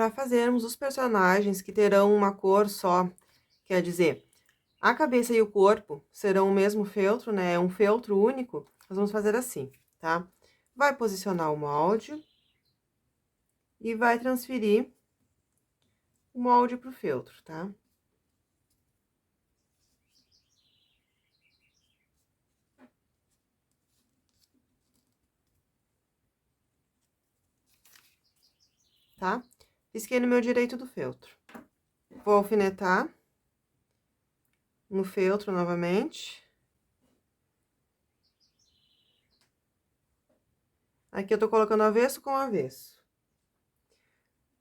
para fazermos os personagens que terão uma cor só, quer dizer, a cabeça e o corpo serão o mesmo feltro, né? É um feltro único. Nós vamos fazer assim, tá? Vai posicionar o molde e vai transferir o molde pro feltro, tá? Tá? Risquei no meu direito do feltro. Vou alfinetar no feltro novamente. Aqui eu tô colocando avesso com avesso.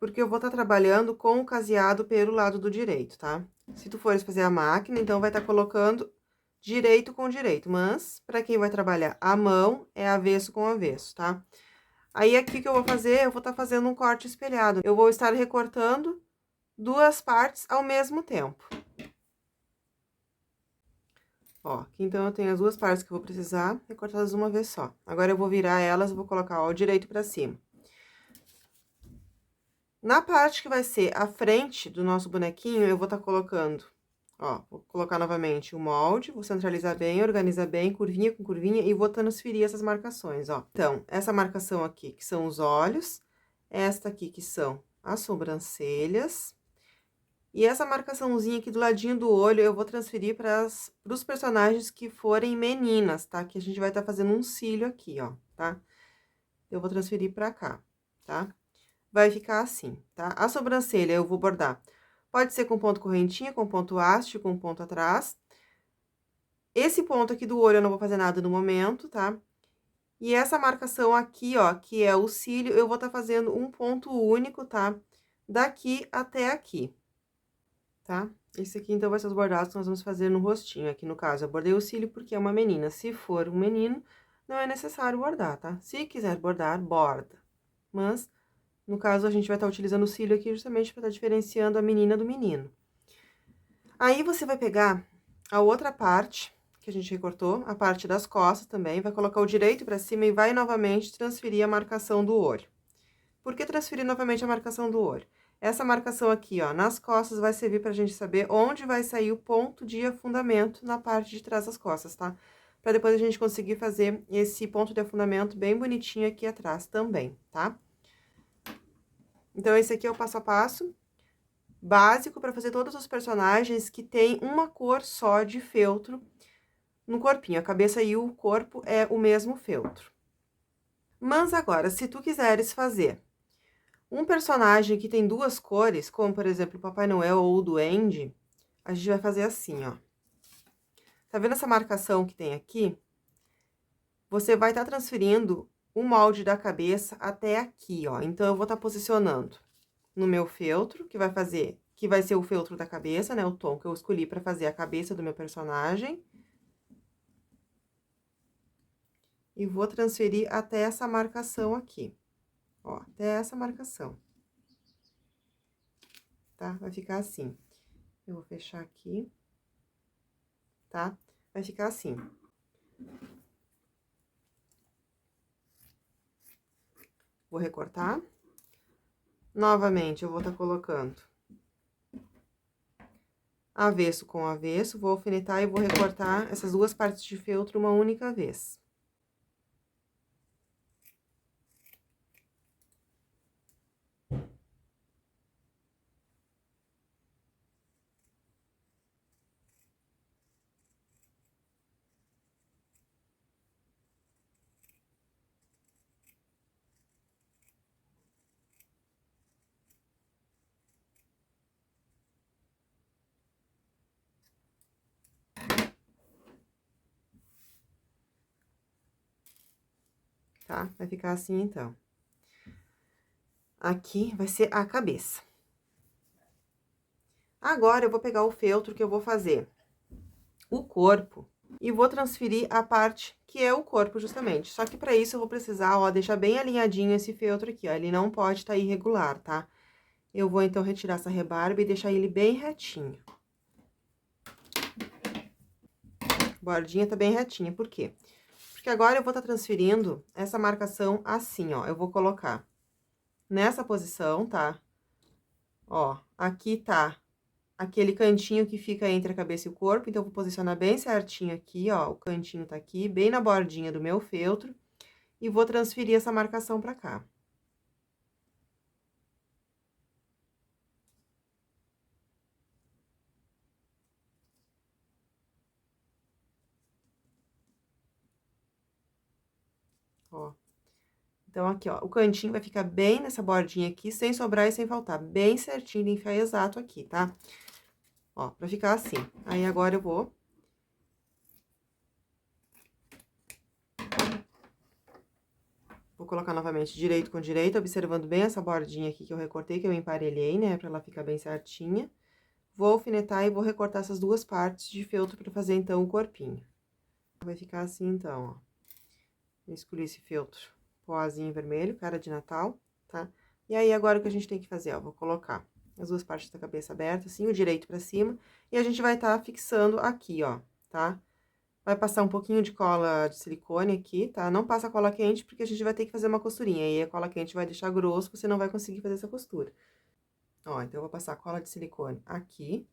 Porque eu vou estar trabalhando com o caseado pelo lado do direito, tá? Se tu fores fazer a máquina, então vai estar colocando direito com direito, mas para quem vai trabalhar à mão, é avesso com avesso, tá? Aí, aqui que eu vou fazer, eu vou estar fazendo um corte espelhado. Eu vou estar recortando duas partes ao mesmo tempo. Ó, aqui então eu tenho as duas partes que eu vou precisar recortadas de uma vez só. Agora eu vou virar elas, vou colocar, ó, o direito pra cima. Na parte que vai ser a frente do nosso bonequinho, eu vou estar colocando, ó, vou colocar novamente o molde, vou centralizar bem, organizar bem, curvinha com curvinha, e vou transferir essas marcações, ó. Então, essa marcação aqui, que são os olhos, esta aqui, que são as sobrancelhas, e essa marcaçãozinha aqui do ladinho do olho, eu vou transferir para os personagens que forem meninas, tá? Que a gente vai estar fazendo um cílio aqui, ó, tá? Eu vou transferir pra cá, tá? Vai ficar assim, tá? A sobrancelha eu vou bordar. Pode ser com ponto correntinha, com ponto haste, com ponto atrás. Esse ponto aqui do olho eu não vou fazer nada no momento, tá? E essa marcação aqui, ó, que é o cílio, eu vou estar fazendo um ponto único, tá? Daqui até aqui, tá? Esse aqui, então, vai ser os bordados que nós vamos fazer no rostinho. Aqui, no caso, eu bordei o cílio porque é uma menina. Se for um menino, não é necessário bordar, tá? Se quiser bordar, borda. Mas, no caso, a gente vai estar utilizando o cílio aqui justamente para estar diferenciando a menina do menino. Aí, você vai pegar a outra parte que a gente recortou, a parte das costas também, vai colocar o direito para cima e vai novamente transferir a marcação do olho. Por que transferir novamente a marcação do olho? Essa marcação aqui, ó, nas costas, vai servir pra gente saber onde vai sair o ponto de afundamento na parte de trás das costas, tá? Pra depois a gente conseguir fazer esse ponto de afundamento bem bonitinho aqui atrás também, tá? Então, esse aqui é o passo a passo básico pra fazer todos os personagens que tem uma cor só de feltro no corpinho. A cabeça e o corpo é o mesmo feltro. Mas agora, se tu quiseres fazer um personagem que tem duas cores, como, por exemplo, o Papai Noel ou o Duende, a gente vai fazer assim, ó. Tá vendo essa marcação que tem aqui? Você vai estar transferindo o molde da cabeça até aqui, ó. Então, eu vou estar posicionando no meu feltro, que vai ser o feltro da cabeça, né? O tom que eu escolhi para fazer a cabeça do meu personagem. E vou transferir até essa marcação aqui, ó, até essa marcação. Tá? Vai ficar assim. Eu vou fechar aqui, tá? Vai ficar assim. Vou recortar. Novamente, eu vou estar colocando avesso com avesso, vou alfinetar e vou recortar essas duas partes de feltro uma única vez. Tá? Vai ficar assim, então. Aqui vai ser a cabeça. Agora, eu vou pegar o feltro que eu vou fazer o corpo e vou transferir a parte que é o corpo, justamente. Só que, pra isso, eu vou precisar, ó, deixar bem alinhadinho esse feltro aqui, ó. Ele não pode estar irregular, tá? Eu vou, então, retirar essa rebarba e deixar ele bem retinho. Bordinha tá bem retinha, por quê? Porque agora eu vou estar transferindo essa marcação assim, ó. Eu vou colocar nessa posição, tá? Ó, aqui tá aquele cantinho que fica entre a cabeça e o corpo, então, eu vou posicionar bem certinho aqui, ó, o cantinho tá aqui, bem na bordinha do meu feltro, e vou transferir essa marcação pra cá. Ó. Então, aqui, ó, o cantinho vai ficar bem nessa bordinha aqui, sem sobrar e sem faltar, bem certinho de enfiar exato aqui, tá? Ó, pra ficar assim. Aí, agora eu vou colocar novamente direito com direito, observando bem essa bordinha aqui que eu recortei, que eu emparelhei, né, pra ela ficar bem certinha. Vou alfinetar e vou recortar essas duas partes de feltro pra fazer, então, o corpinho. Vai ficar assim, então, ó. Eu escolhi esse feltro poazinho vermelho, cara de Natal, tá? E aí, agora o que a gente tem que fazer, ó, vou colocar as duas partes da cabeça abertas, assim, o direito pra cima, e a gente vai tá fixando aqui, ó, tá? Vai passar um pouquinho de cola de silicone aqui, tá? Não passa cola quente, porque a gente vai ter que fazer uma costurinha, aí a cola quente vai deixar grosso, você não vai conseguir fazer essa costura. Ó, então, eu vou passar cola de silicone aqui,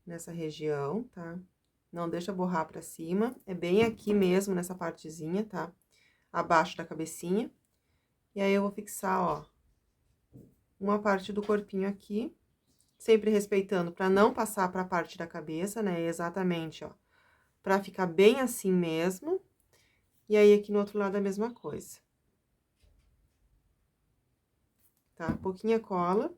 nessa região, tá? Não deixa borrar pra cima, é bem aqui mesmo, nessa partezinha, tá? Abaixo da cabecinha. E aí, eu vou fixar, ó, uma parte do corpinho aqui, sempre respeitando pra não passar pra parte da cabeça, né? Exatamente, ó, pra ficar bem assim mesmo. E aí, aqui no outro lado, a mesma coisa. Tá? Pouquinha cola.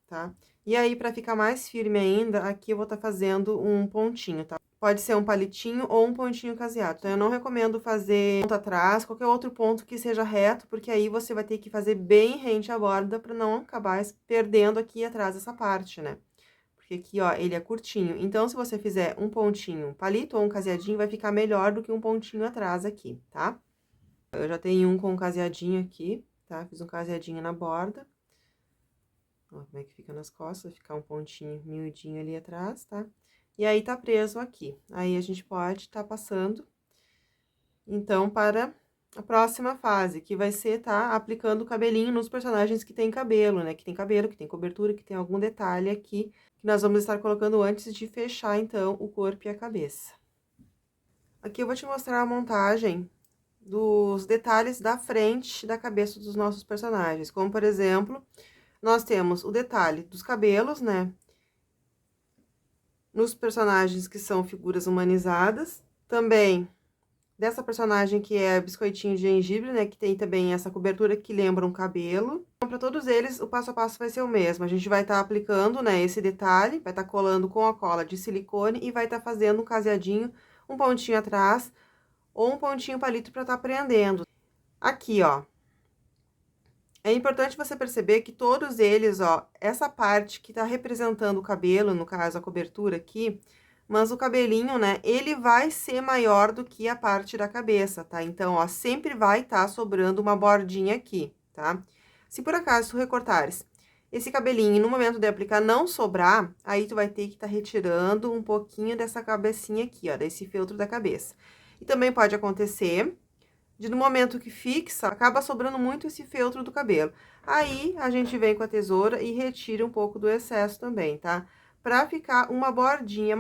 Tá? E aí, pra ficar mais firme ainda, aqui eu vou tá fazendo um pontinho, tá? Pode ser um palitinho ou um pontinho caseado. Então, eu não recomendo fazer ponto atrás, qualquer outro ponto que seja reto, porque aí você vai ter que fazer bem rente à borda pra não acabar perdendo aqui atrás essa parte, né? Porque aqui, ó, ele é curtinho. Então, se você fizer um pontinho, um palito ou um caseadinho, vai ficar melhor do que um pontinho atrás aqui, tá? Eu já tenho um com um caseadinho aqui, tá? Fiz um caseadinho na borda. Ó, como é que fica nas costas, vai ficar um pontinho miudinho ali atrás, tá? E aí, tá preso aqui. Aí, a gente pode tá passando, então, para a próxima fase, que vai ser tá aplicando o cabelinho nos personagens que tem cabelo, né? Que tem cabelo, que tem cobertura, que tem algum detalhe aqui, que nós vamos estar colocando antes de fechar, então, o corpo e a cabeça. Aqui eu vou te mostrar a montagem dos detalhes da frente da cabeça dos nossos personagens, como, por exemplo, nós temos o detalhe dos cabelos, né? Nos personagens que são figuras humanizadas. Também dessa personagem que é Biscoitinho de Gengibre, né? Que tem também essa cobertura que lembra um cabelo. Então, para todos eles, o passo a passo vai ser o mesmo. A gente vai estar aplicando, né? Esse detalhe, vai estar colando com a cola de silicone e vai estar fazendo um caseadinho, um pontinho atrás ou um pontinho palito para estar prendendo. Aqui, ó. É importante você perceber que todos eles, ó, essa parte que tá representando o cabelo, no caso a cobertura aqui, mas o cabelinho, né, ele vai ser maior do que a parte da cabeça, tá? Então, ó, sempre vai tá sobrando uma bordinha aqui, tá? Se por acaso tu recortares esse cabelinho e no momento de aplicar não sobrar, aí tu vai ter que tá retirando um pouquinho dessa cabecinha aqui, ó, desse feltro da cabeça. E também pode acontecer no momento que fixa, acaba sobrando muito esse feltro do cabelo. Aí, a gente vem com a tesoura e retira um pouco do excesso também, tá? Pra ficar uma bordinha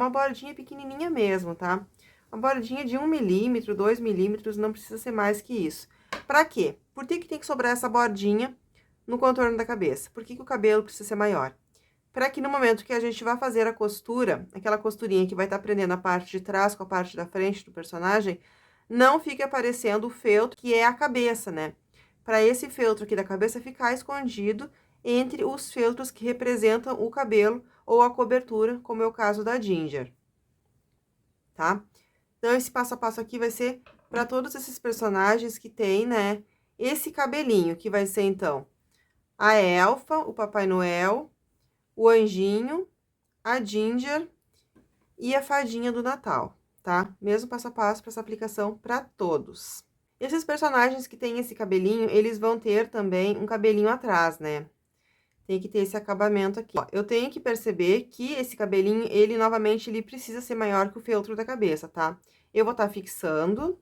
pequenininha mesmo, tá? Uma bordinha de 1 milímetro, 2 milímetros, não precisa ser mais que isso. Pra quê? Por que que tem que sobrar essa bordinha no contorno da cabeça? Por que que o cabelo precisa ser maior? Para que no momento que a gente vai fazer a costura, aquela costurinha que vai estar prendendo a parte de trás com a parte da frente do personagem, não fique aparecendo o feltro, que é a cabeça, né? Para esse feltro aqui da cabeça ficar escondido entre os feltros que representam o cabelo ou a cobertura, como é o caso da Ginger, tá? Então, esse passo a passo aqui vai ser para todos esses personagens que tem, né, esse cabelinho, que vai ser, então, a Elfa, o Papai Noel, o Anjinho, a Ginger e a Fadinha do Natal, tá? Mesmo passo a passo para essa aplicação para todos. Esses personagens que têm esse cabelinho, eles vão ter também um cabelinho atrás, né? Tem que ter esse acabamento aqui. Ó, eu tenho que perceber que esse cabelinho, ele, novamente, ele precisa ser maior que o feltro da cabeça, tá? Eu vou estar fixando.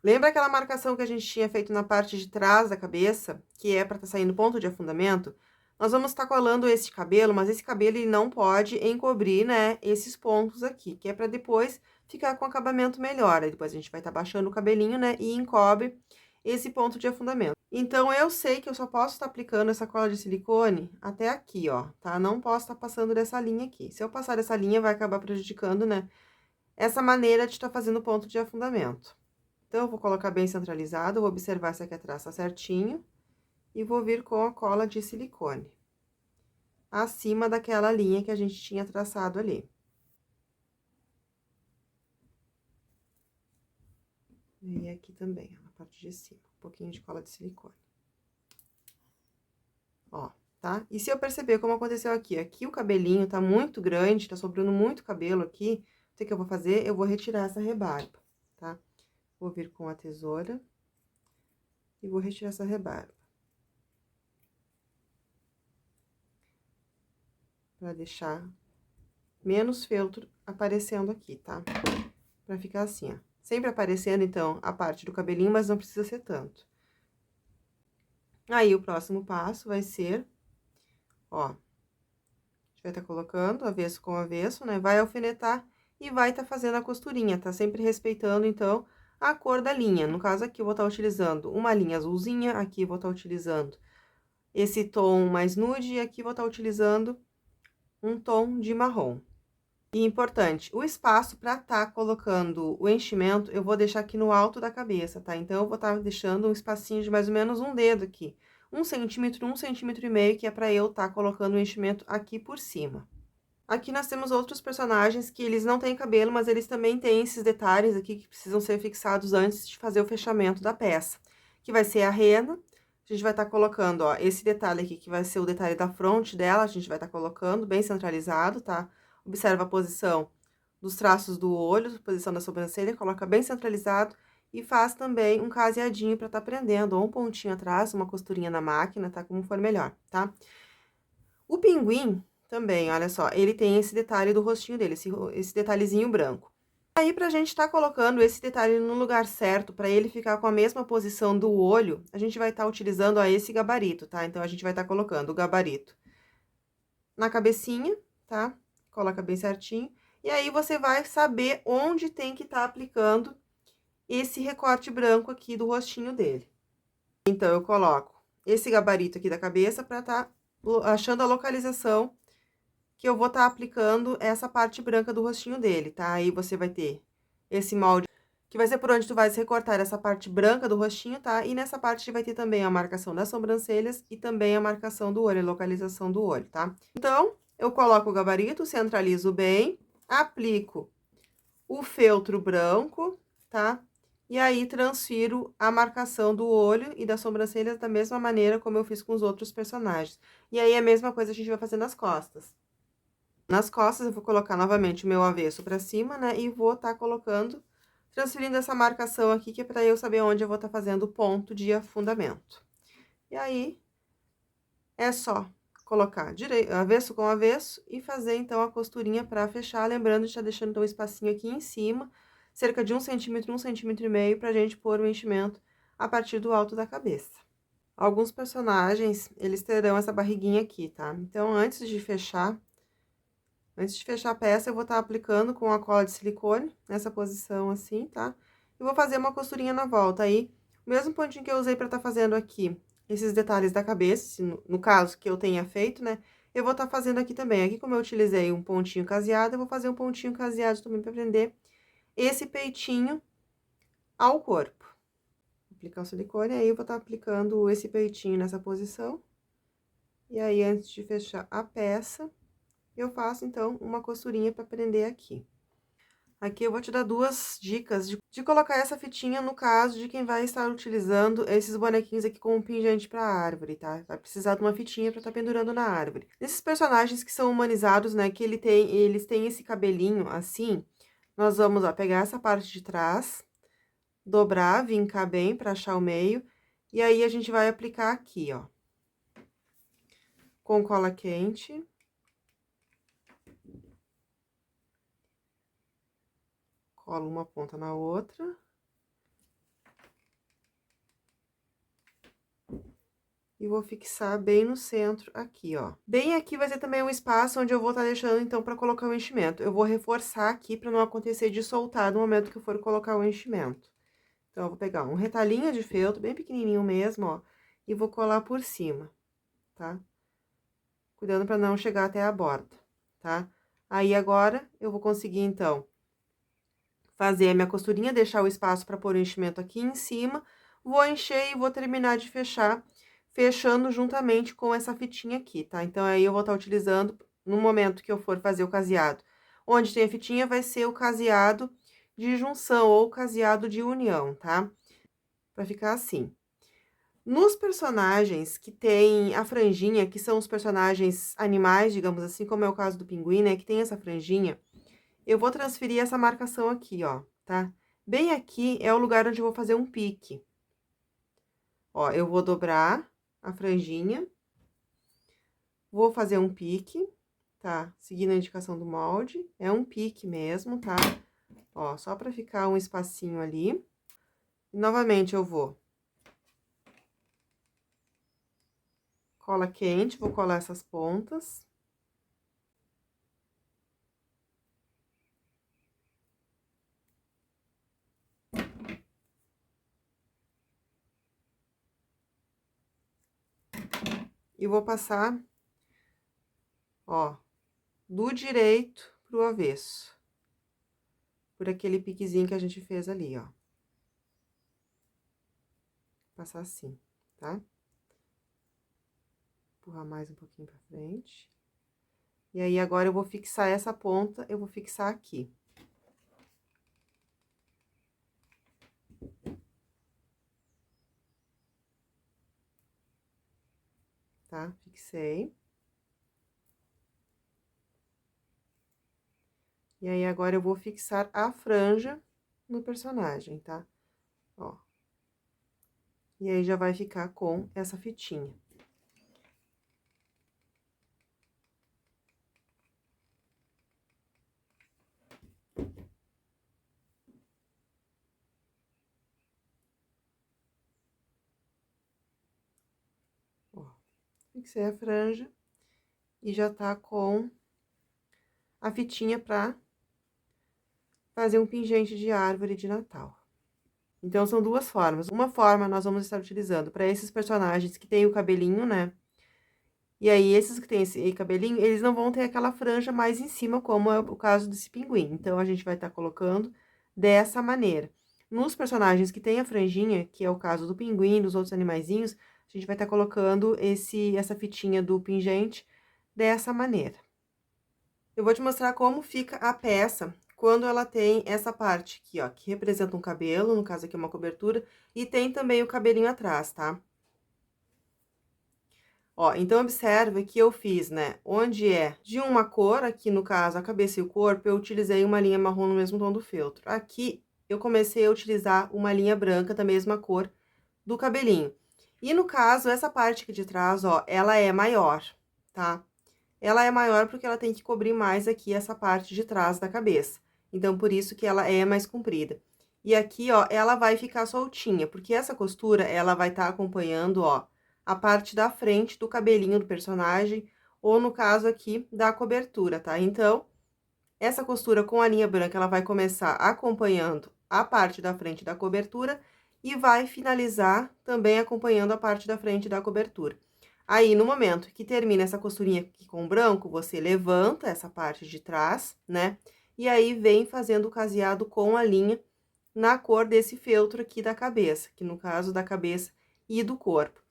Lembra aquela marcação que a gente tinha feito na parte de trás da cabeça, que é pra estar saindo ponto de afundamento? Nós vamos estar colando esse cabelo, mas esse cabelo ele não pode encobrir, né, esses pontos aqui, que é pra depois ficar com acabamento melhor. Aí depois a gente vai estar baixando o cabelinho, né, e encobre esse ponto de afundamento. Então, eu sei que eu só posso estar aplicando essa cola de silicone até aqui, ó, tá? Não posso estar passando dessa linha aqui. Se eu passar dessa linha, vai acabar prejudicando, né, essa maneira de estar fazendo ponto de afundamento. Então, eu vou colocar bem centralizado, vou observar se aqui atrás tá certinho. E vou vir com a cola de silicone. Acima daquela linha que a gente tinha traçado ali. E aqui também, ó, na parte de cima, um pouquinho de cola de silicone. Ó, tá? E se eu perceber como aconteceu aqui, aqui o cabelinho tá muito grande, tá sobrando muito cabelo aqui, o que eu vou fazer? Eu vou retirar essa rebarba, tá? Vou vir com a tesoura e vou retirar essa rebarba. Pra deixar menos feltro aparecendo aqui, tá? Pra ficar assim, ó. Sempre aparecendo, então, a parte do cabelinho, mas não precisa ser tanto. Aí, o próximo passo vai ser, ó, a gente vai estar colocando avesso com avesso, né? Vai alfinetar e vai estar fazendo a costurinha, tá? Sempre respeitando, então, a cor da linha. No caso, aqui eu vou estar utilizando uma linha azulzinha, aqui eu vou estar utilizando esse tom mais nude, e aqui eu vou estar utilizando um tom de marrom. E importante, o espaço para estar colocando o enchimento, eu vou deixar aqui no alto da cabeça, tá? Então, eu vou estar deixando um espacinho de mais ou menos um dedo aqui. 1 centímetro e meio, que é para eu estar colocando o enchimento aqui por cima. Aqui nós temos outros personagens que eles não têm cabelo, mas eles também têm esses detalhes aqui que precisam ser fixados antes de fazer o fechamento da peça. Que vai ser a rena. A gente vai estar colocando, ó, esse detalhe aqui, que vai ser o detalhe da fronte dela, a gente vai estar colocando bem centralizado, tá? Observa a posição dos traços do olho, posição da sobrancelha, coloca bem centralizado e faz também um caseadinho para estar prendendo, ou um pontinho atrás, uma costurinha na máquina, tá? Como for melhor, tá? O pinguim também, olha só, ele tem esse detalhe do rostinho dele, esse detalhezinho branco. Aí, pra gente tá colocando esse detalhe no lugar certo, pra ele ficar com a mesma posição do olho, a gente vai estar utilizando, ó, esse gabarito, tá? Então, a gente vai estar colocando o gabarito na cabecinha, tá? Coloca bem certinho. E aí, você vai saber onde tem que estar aplicando esse recorte branco aqui do rostinho dele. Então, eu coloco esse gabarito aqui da cabeça pra tá achando a localização que eu vou estar aplicando essa parte branca do rostinho dele, tá? Aí, você vai ter esse molde, que vai ser por onde tu vai recortar essa parte branca do rostinho, tá? E nessa parte vai ter também a marcação das sobrancelhas e também a marcação do olho, a localização do olho, tá? Então, eu coloco o gabarito, centralizo bem, aplico o feltro branco, tá? E aí, transfiro a marcação do olho e das sobrancelhas da mesma maneira como eu fiz com os outros personagens. E aí, a mesma coisa a gente vai fazer nas costas. Nas costas, eu vou colocar novamente o meu avesso pra cima, né? E vou estar colocando, transferindo essa marcação aqui, que é pra eu saber onde eu vou estar fazendo o ponto de afundamento. E aí, é só colocar avesso com avesso e fazer, então, a costurinha pra fechar. Lembrando de estar deixando, então, um espacinho aqui em cima, cerca de 1 centímetro, 1,5 centímetro, pra gente pôr o enchimento a partir do alto da cabeça. Alguns personagens, eles terão essa barriguinha aqui, tá? Então, antes de fechar a peça, eu vou estar aplicando com a cola de silicone, nessa posição assim, tá? E vou fazer uma costurinha na volta. Aí, o mesmo pontinho que eu usei pra estar fazendo aqui, esses detalhes da cabeça, no caso que eu tenha feito, né? Eu vou estar fazendo aqui também. Aqui, como eu utilizei um pontinho caseado, eu vou fazer um pontinho caseado também pra prender esse peitinho ao corpo. Vou aplicar o silicone, aí eu vou estar aplicando esse peitinho nessa posição. E aí, antes de fechar a peça, eu faço, então, uma costurinha para prender aqui. Aqui eu vou te dar duas dicas de colocar essa fitinha no caso de quem vai estar utilizando esses bonequinhos aqui como pingente para árvore, tá? Vai precisar de uma fitinha para estar pendurando na árvore. Esses personagens que são humanizados, né, que eles têm esse cabelinho assim, nós vamos, ó, pegar essa parte de trás, dobrar, vincar bem para achar o meio, e aí a gente vai aplicar aqui, ó. com cola quente. Colo uma ponta na outra. E vou fixar bem no centro aqui, ó. Bem aqui vai ser também um espaço onde eu vou estar deixando, então, para colocar o enchimento. Eu vou reforçar aqui para não acontecer de soltar no momento que eu for colocar o enchimento. Então, eu vou pegar um retalhinho de feltro, bem pequenininho mesmo, ó, e vou colar por cima, tá? Cuidando para não chegar até a borda, tá? Aí, agora, eu vou conseguir, então, fazer a minha costurinha, deixar o espaço para pôr o enchimento aqui em cima, vou encher e vou terminar de fechar, fechando juntamente com essa fitinha aqui, tá? Então, aí, eu vou estar utilizando, no momento que eu for fazer o caseado, onde tem a fitinha, vai ser o caseado de junção ou caseado de união, tá? Vai ficar assim. Nos personagens que tem a franjinha, que são os personagens animais, digamos assim, como é o caso do pinguim, né, que tem essa franjinha, eu vou transferir essa marcação aqui, ó, tá? Bem aqui é o lugar onde eu vou fazer um pique. Ó, eu vou dobrar a franjinha, vou fazer um pique, tá? Seguindo a indicação do molde, é um pique mesmo, tá? Ó, só pra ficar um espacinho ali. E, novamente, eu vou cola quente, vou colar essas pontas. E vou passar, ó, do direito pro avesso. Por aquele piquezinho que a gente fez ali, ó. Passar assim, tá? Empurrar mais um pouquinho pra frente. E aí, agora, eu vou fixar essa ponta, eu vou fixar aqui. Tá? Fixei. E aí, agora, eu vou fixar a franja no personagem, tá? Ó. E aí, já vai ficar com essa fitinha. Ó, fixei a franja e já tá com a fitinha pra fazer um pingente de árvore de Natal. Então, são duas formas. Uma forma nós vamos estar utilizando para esses personagens que tem o cabelinho, né? E aí, esses que tem esse cabelinho, eles não vão ter aquela franja mais em cima, como é o caso desse pinguim. Então, a gente vai estar colocando dessa maneira. Nos personagens que tem a franjinha, que é o caso do pinguim, dos outros animaizinhos, a gente vai estar colocando essa fitinha do pingente dessa maneira. Eu vou te mostrar como fica a peça quando ela tem essa parte aqui, ó, que representa um cabelo, no caso aqui é uma cobertura, e tem também o cabelinho atrás, tá? Ó, então, observa que eu fiz, né, onde é de uma cor, aqui no caso a cabeça e o corpo, eu utilizei uma linha marrom no mesmo tom do feltro. Aqui, eu comecei a utilizar uma linha branca da mesma cor do cabelinho. E no caso, essa parte aqui de trás, ó, ela é maior, tá? Ela é maior porque ela tem que cobrir mais aqui essa parte de trás da cabeça. Então, por isso que ela é mais comprida. E aqui, ó, ela vai ficar soltinha, porque essa costura, ela vai estar acompanhando, ó, a parte da frente do cabelinho do personagem, ou no caso aqui, da cobertura, tá? Então, essa costura com a linha branca, ela vai começar acompanhando a parte da frente da cobertura e vai finalizar também acompanhando a parte da frente da cobertura. Aí, no momento que termina essa costurinha aqui com branco, você levanta essa parte de trás, né? E aí, vem fazendo o caseado com a linha na cor desse feltro aqui da cabeça, que no caso da cabeça e do corpo.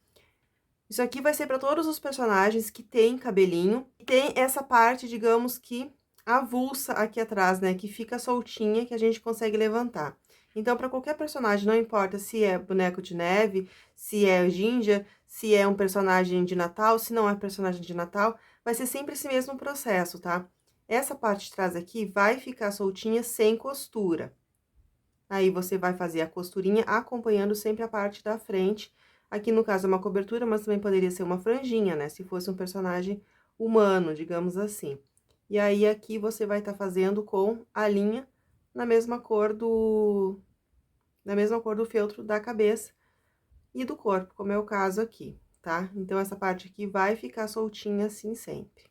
Isso aqui vai ser para todos os personagens que tem cabelinho, e tem essa parte, digamos que avulsa aqui atrás, né? Que fica soltinha, que a gente consegue levantar. Então, para qualquer personagem, não importa se é boneco de neve, se é Ginger, se é um personagem de Natal, se não é personagem de Natal, vai ser sempre esse mesmo processo, tá? Essa parte de trás aqui vai ficar soltinha sem costura. Aí, você vai fazer a costurinha acompanhando sempre a parte da frente Aqui, no caso, é uma cobertura, mas também poderia ser uma franjinha, né? Se fosse um personagem humano, digamos assim. E aí, aqui você vai estar fazendo com a linha na mesma cor do feltro da cabeça e do corpo, como é o caso aqui, tá? Então, essa parte aqui vai ficar soltinha assim sempre.